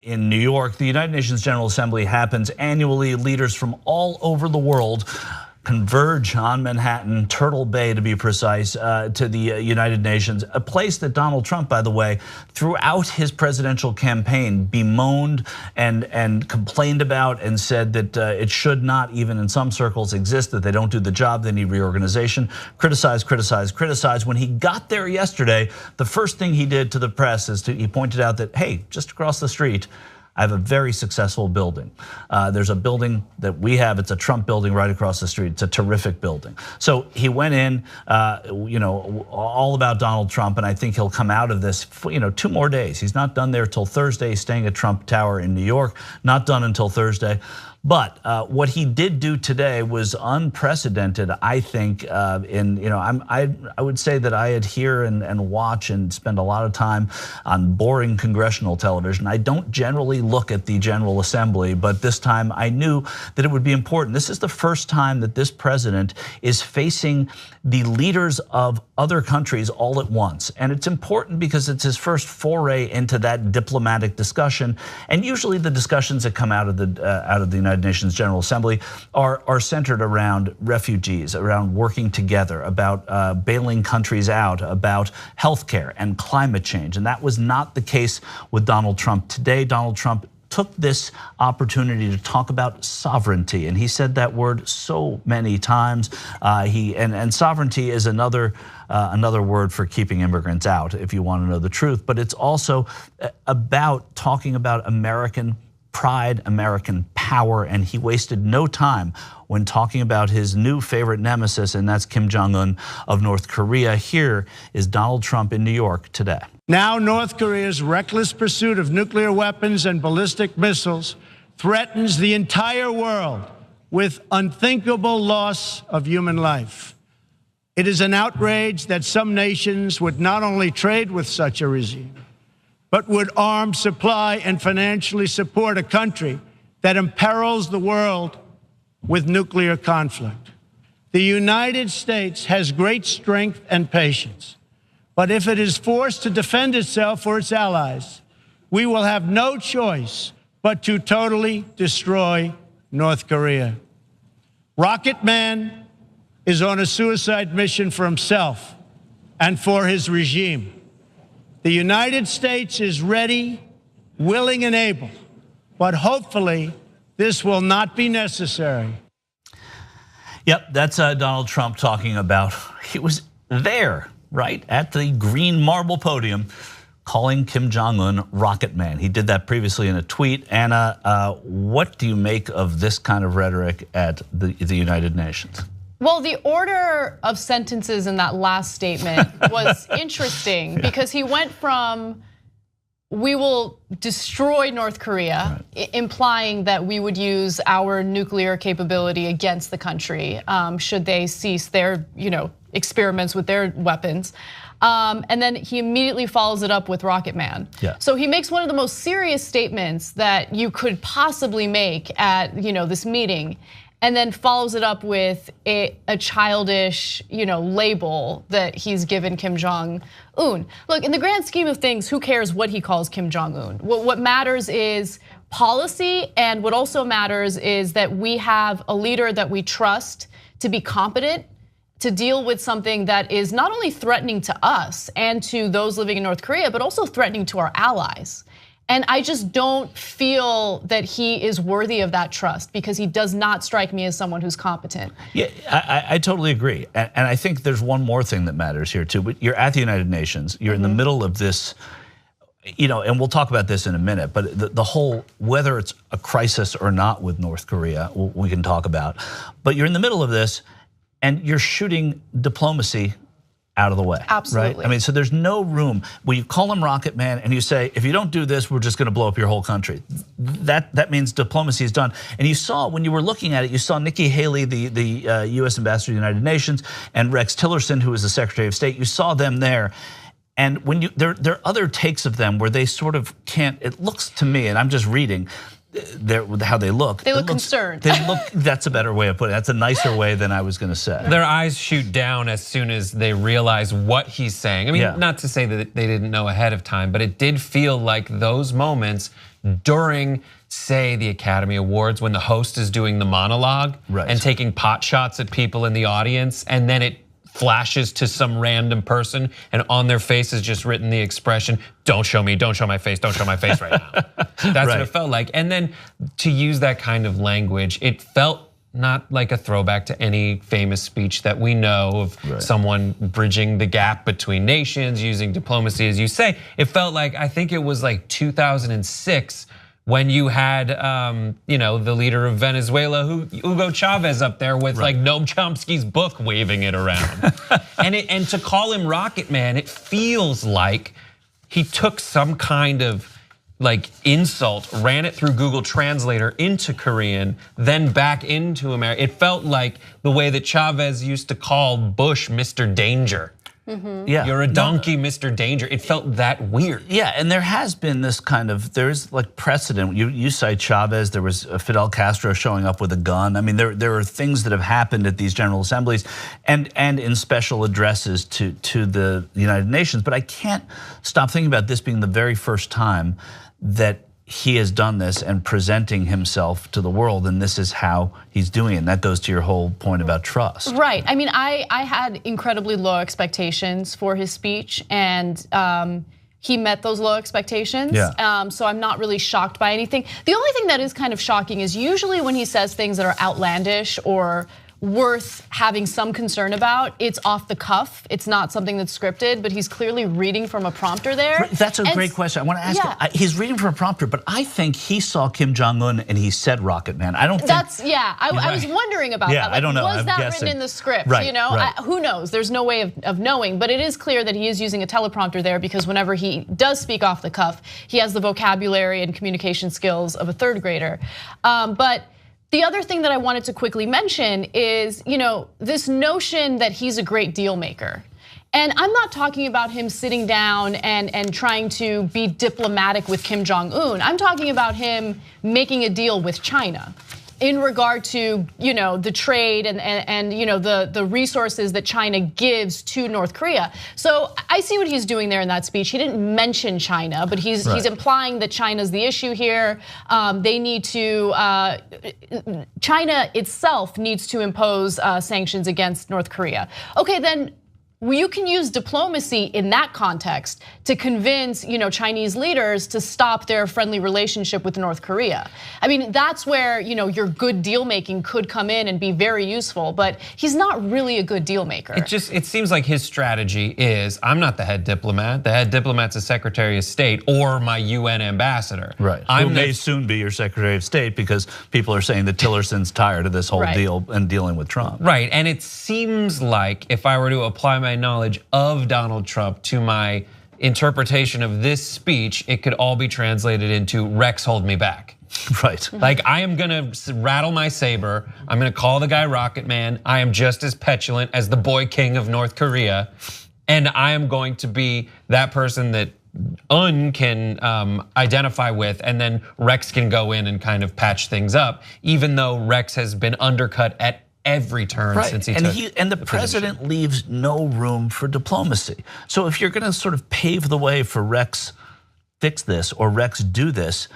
in New York, the United Nations General Assembly happens annually. Leaders from all over the world converge on Manhattan, Turtle Bay to be precise, to the United Nations, a place that Donald Trump, by the way, throughout his presidential campaign bemoaned and complained about and said that it should not, even in some circles, exist, that they don't do the job, they need reorganization, criticize. When he got there yesterday, the first thing he did to the press is he pointed out that, hey, just across the street, I have a very successful building. There's a building that we have, it's a Trump building right across the street. It's a terrific building. So he went in, all about Donald Trump, and I think he'll come out of this, 2 more days. He's not done there till Thursday. He's staying at Trump Tower in New York, not done until Thursday. But what he did do today was unprecedented, I think. I would say that I adhere and watch and spend a lot of time on boring congressional television. I don't generally look at the General Assembly, but this time I knew that it would be important. This is the first time that this president is facing the leaders of other countries all at once. And it's important because it's his first foray into that diplomatic discussion. And usually the discussions that come out of the United Nations General Assembly are centered around refugees, around working together, about bailing countries out, about healthcare and climate change. And that was not the case with Donald Trump. Today, Donald Trump took this opportunity to talk about sovereignty, and he said that word so many times. And sovereignty is another word for keeping immigrants out, if you want to know the truth. But it's also about talking about American pride, American power, and he wasted no time when talking about his new favorite nemesis, and that's Kim Jong-un of North Korea. Here is Donald Trump in New York today. Now North Korea's reckless pursuit of nuclear weapons and ballistic missiles threatens the entire world with unthinkable loss of human life. It is an outrage that some nations would not only trade with such a regime, but would arm, supply, and financially support a country that imperils the world with nuclear conflict. The United States has great strength and patience, but if it is forced to defend itself or its allies, we will have no choice but to totally destroy North Korea. Rocket Man is on a suicide mission for himself and for his regime. The United States is ready, willing, and able, but hopefully this will not be necessary. Yep, that's Donald Trump talking about, he was there, right, at the green marble podium, calling Kim Jong-un Rocket Man. He did that previously in a tweet. Anna, what do you make of this kind of rhetoric at the United Nations? Well, the order of sentences in that last statement was interesting because he went from we will destroy North Korea, right, implying that we would use our nuclear capability against the country should they cease their experiments with their weapons. And then he immediately follows it up with Rocket Man. Yeah. So he makes one of the most serious statements that you could possibly make at this meeting, and then follows it up with a childish, label that he's given Kim Jong-un. Look, in the grand scheme of things, who cares what he calls Kim Jong-un? What matters is policy, and what also matters is that we have a leader that we trust to be competent, to deal with something that is not only threatening to us and to those living in North Korea, but also threatening to our allies. And I just don't feel that he is worthy of that trust because he does not strike me as someone who's competent. Yeah, I totally agree. And I think there's one more thing that matters here too. You're at the United Nations, you're in the middle of this, and we'll talk about this in a minute, but the whole, whether it's a crisis or not with North Korea, we can talk about. But you're in the middle of this and you're shooting diplomacy out of the way. Absolutely. Right? I mean, so there's no room when you call him Rocket Man and you say, if you don't do this, we're just gonna blow up your whole country. That means diplomacy is done. And you saw, when you were looking at it, you saw Nikki Haley, the US Ambassador to the United Nations, and Rex Tillerson, who is the Secretary of State, you saw them there. And when there are other takes of them where they sort of can't, it looks to me, and I'm just reading, how they look. They look concerned. They look. That's a better way of putting it. That's a nicer way than I was going to say. Their eyes shoot down as soon as they realize what he's saying. I mean, not to say that they didn't know ahead of time, but it did feel like those moments during, say, the Academy Awards when the host is doing the monologue and taking pot shots at people in the audience, and then it flashes to some random person, and on their face is just written the expression, "Don't show me, don't show my face, don't show my face right now." That's what it felt like. And then to use that kind of language, it felt not like a throwback to any famous speech that we know of someone bridging the gap between nations, using diplomacy, as you say. It felt like, I think it was like 2006, when you had the leader of Venezuela, Hugo Chavez, up there with like Noam Chomsky's book waving it around. and to call him Rocket Man, it feels like he took some kind of like insult, ran it through Google Translator into Korean, then back into American. It felt like the way that Chavez used to call Bush Mr. Danger. Yeah, you're a donkey, Mr. Danger. It felt that weird. Yeah, and there has been this kind of, there's like precedent. You cite Chavez, there was Fidel Castro showing up with a gun. I mean, there are things that have happened at these General Assemblies and in special addresses to the United Nations. But I can't stop thinking about this being the very first time that he has done this and presenting himself to the world, and this is how he's doing it. And that goes to your whole point about trust. Right. I mean, I had incredibly low expectations for his speech, and he met those low expectations. Yeah. So I'm not really shocked by anything. The only thing that is kind of shocking is usually when he says things that are outlandish or worth having some concern about, it's off the cuff. It's not something that's scripted, but he's clearly reading from a prompter there. That's a great question. I want to ask him. He's reading from a prompter, but I think he saw Kim Jong-un and he said Rocket Man. I don't think I was wondering about that. Like, I don't know. Was that written in the script? Right, you know, who knows? There's no way of knowing, but it is clear that he is using a teleprompter there because whenever he does speak off the cuff, he has the vocabulary and communication skills of a third grader. But the other thing that I wanted to quickly mention is, this notion that he's a great deal maker. And I'm not talking about him sitting down and trying to be diplomatic with Kim Jong-un. I'm talking about him making a deal with China in regard to the trade and the resources that China gives to North Korea. So I see what he's doing there in that speech. He didn't mention China, but he's implying that China's the issue here. They need to China itself needs to impose sanctions against North Korea. Okay, then you can use diplomacy in that context to convince Chinese leaders to stop their friendly relationship with North Korea. I mean, that's where your good deal making could come in and be very useful, but he's not really a good deal maker. It seems like his strategy is, I'm not the head diplomat. The head diplomat's a Secretary of State or my UN ambassador. Right. Who may soon be your Secretary of State because people are saying that Tillerson's tired of this whole deal and dealing with Trump. Right, and it seems like if I were to apply my knowledge of Donald Trump to my interpretation of this speech, it could all be translated into Rex, hold me back. Right. Like, I am gonna rattle my saber. I'm gonna call the guy Rocket Man. I am just as petulant as the boy king of North Korea. And I am going to be that person that can identify with, and then Rex can go in and kind of patch things up, even though Rex has been undercut at every turn since he took and the president leaves no room for diplomacy. So if you're going to sort of pave the way for Rex fix this or Rex do this,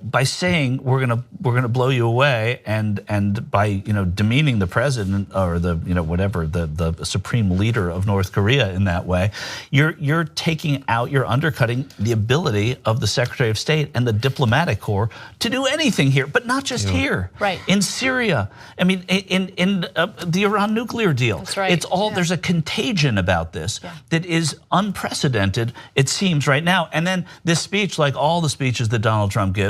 by saying we're gonna blow you away and by demeaning the president or the whatever the supreme leader of North Korea in that way, you're taking out, you're undercutting the ability of the Secretary of State and the diplomatic corps to do anything here, but not just here. Right. In Syria, I mean, in the Iran nuclear deal. That's right. It's all there's a contagion about this that is unprecedented, it seems, right now. And then this speech, like all the speeches that Donald Trump gives,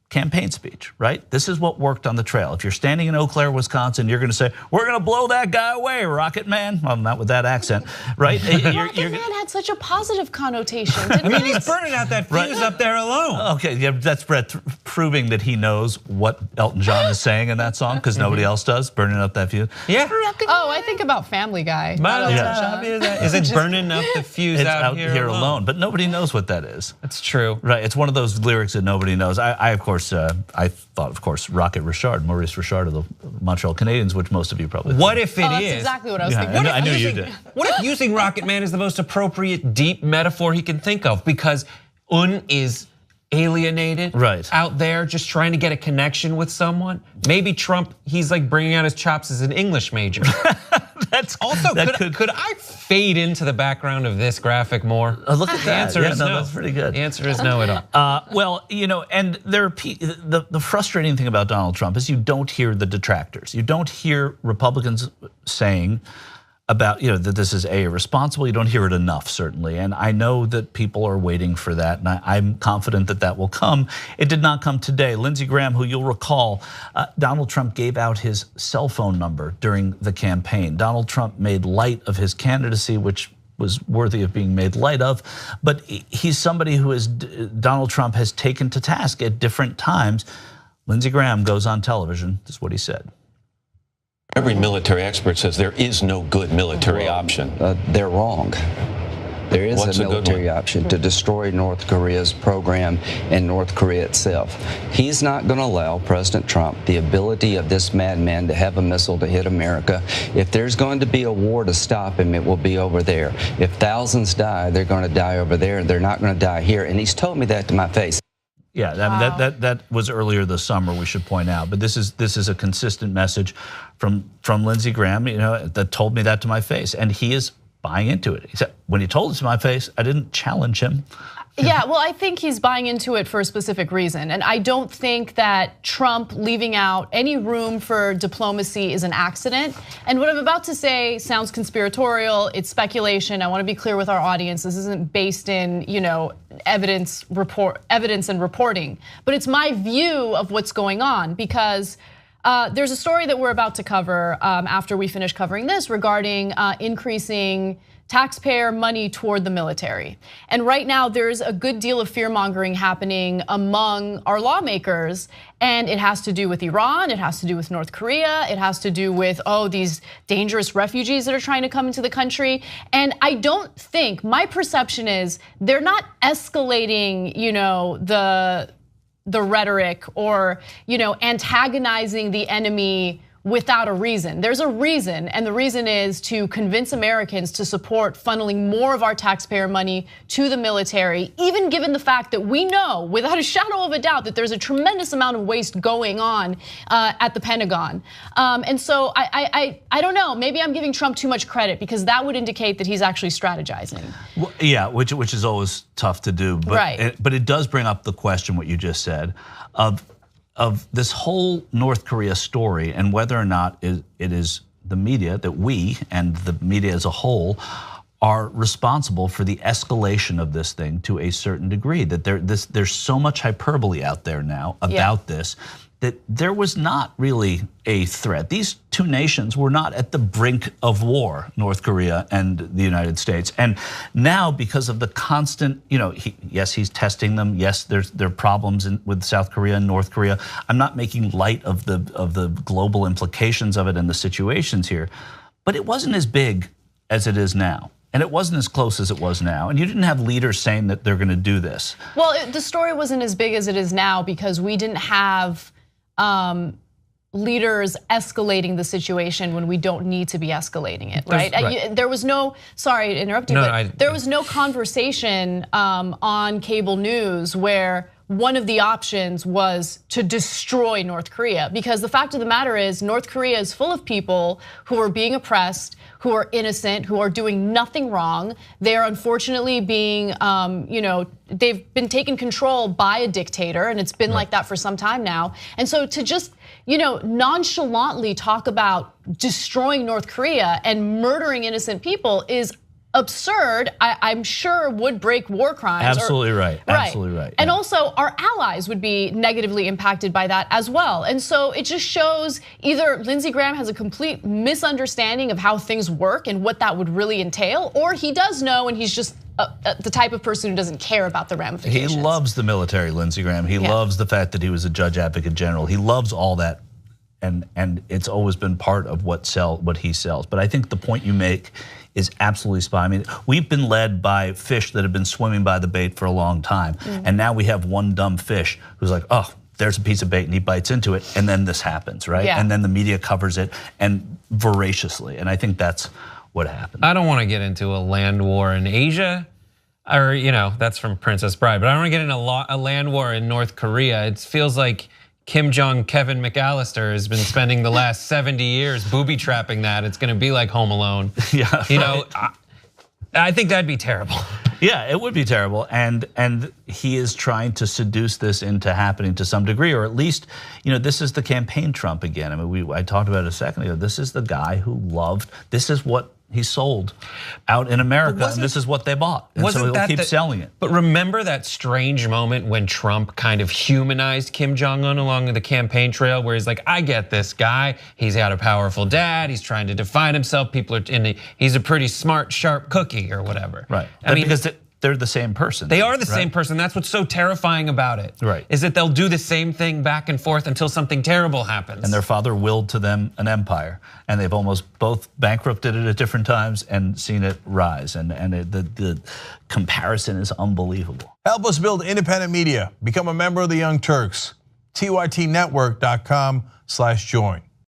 campaign speech, right? This is what worked on the trail. If you're standing in Eau Claire, Wisconsin, you're going to say, we're going to blow that guy away, Rocket Man. Well, not with that accent, right? Rocket Man had such a positive connotation, didn't I mean, he's burning out that fuse up there alone. Okay, yeah, that's Brett proving that he knows what Elton John is saying in that song because nobody else does, burning up that fuse. Yeah. Oh, I think about Family Guy. Is it burning up the fuse out here alone? But nobody knows what that is. That's true. Right, it's one of those lyrics that nobody knows. I of course, course, I thought, of course, Rocket Richard, Maurice Richard of the Montreal Canadiens, which most of you probably What if it is? That's exactly what I was thinking. I knew you did. What if using Rocket Man is the most appropriate, deep metaphor he can think of? Because Un is alienated out there, just trying to get a connection with someone. Maybe Trump, he's like bringing out his chops as an English major. That's also, could I fade into the background of this graphic more? Look at that. The answer is no. That's pretty good. The answer is no at all. Well, and there are the frustrating thing about Donald Trump is you don't hear the detractors. You don't hear Republicans saying about that this is irresponsible. You don't hear it enough, certainly, and I know that people are waiting for that, and I'm confident that that will come. It did not come today. Lindsey Graham, who you'll recall, Donald Trump gave out his cell phone number during the campaign. Donald Trump made light of his candidacy, which was worthy of being made light of, but he's somebody who Donald Trump has taken to task at different times. Lindsey Graham goes on television. This is what he said. Every military expert says there is no good military option. They're wrong. There is What's a military option to destroy North Korea's program and North Korea itself. He's not going to allow President Trump the ability of this madman to have a missile to hit America. If there's going to be a war to stop him, it will be over there. If thousands die, they're going to die over there. They're not going to die here. And he's told me that to my face. Yeah, that was earlier this summer, we should point out. But this is a consistent message from Lindsey Graham, that told me that to my face, and he is buying into it. He said, when he told it to my face, I didn't challenge him. Yeah, well, I think he's buying into it for a specific reason. And I don't think that Trump leaving out any room for diplomacy is an accident. And what I'm about to say sounds conspiratorial, it's speculation. I want to be clear with our audience. This isn't based in, evidence and reporting. But it's my view of what's going on, because there's a story that we're about to cover after we finish covering this regarding increasing taxpayer money toward the military. And right now there's a good deal of fear-mongering happening among our lawmakers, and it has to do with Iran, it has to do with North Korea, it has to do with, these dangerous refugees that are trying to come into the country. And I don't think, my perception is, they're not escalating, the rhetoric or, antagonizing the enemy without a reason. There's a reason, and the reason is to convince Americans to support funneling more of our taxpayer money to the military, even given the fact that we know without a shadow of a doubt that there's a tremendous amount of waste going on at the Pentagon. And so I don't know, maybe I'm giving Trump too much credit, because that would indicate that he's actually strategizing. Well, yeah, which is always tough to do, but but it does bring up the question, what you just said, of this whole North Korea story, and whether or not it is the media, that we and the media as a whole are responsible for the escalation of this thing to a certain degree. That there's so much hyperbole out there now about this, that there was not really a threat. These two nations were not at the brink of war, North Korea and the United States. And now, because of the constant, yes, he's testing them. Yes, there are problems with South Korea and North Korea. I'm not making light of the global implications of it and the situations here, but it wasn't as big as it is now. And it wasn't as close as it was now. And you didn't have leaders saying that they're going to do this. Well, the story wasn't as big as it is now, because we didn't have leaders escalating the situation when we don't need to be escalating it, right? There was no, sorry to interrupt you, but there was no conversation on cable news where one of the options was to destroy North Korea, because the fact of the matter is North Korea is full of people who are being oppressed, who are innocent, who are doing nothing wrong. They're unfortunately being, they've been taken control by a dictator, and it's been like that for some time now. And so to just, nonchalantly talk about destroying North Korea and murdering innocent people is absurd. I'm sure would break war crimes. Absolutely right. Absolutely right. And also our allies would be negatively impacted by that as well. And so it just shows either Lindsey Graham has a complete misunderstanding of how things work and what that would really entail, or he does know and he's just the type of person who doesn't care about the ramifications. He loves the military, Lindsey Graham. He loves the fact that he was a judge advocate general. He loves all that. And it's always been part of what he sells. But I think the point you make is absolutely spot on. I mean, we've been led by fish that have been swimming by the bait for a long time. And now we have one dumb fish who's like, there's a piece of bait and he bites into it, and then this happens, right? Yeah. And then the media covers it and voraciously, and I think that's what happened. I don't want to get into a land war in Asia, or that's from Princess Bride, but I don't want to get into a land war in North Korea. It feels like Kim Jong Kevin McAllister has been spending the last 70 years booby trapping that. It's going to be like Home Alone. Yeah, I think that'd be terrible. Yeah, it would be terrible, and he is trying to seduce this into happening to some degree, or at least, this is the campaign Trump again. I mean, I talked about it a second ago. This is the guy who loved. This is what he sold out in America, and this is what they bought, and so he'll keep selling it. But remember that strange moment when Trump kind of humanized Kim Jong-un along the campaign trail, where he's like, I get this guy, he's got a powerful dad, he's trying to define himself, he's a pretty smart, sharp cookie or whatever. Right, I mean, because they're the same person. They are the same person. That's what's so terrifying about it. Right. Is that they'll do the same thing back and forth until something terrible happens. And their father willed to them an empire, and they've almost both bankrupted it at different times and seen it rise. And the comparison is unbelievable. Help us build independent media. Become a member of the Young Turks. TYTnetwork.com/join.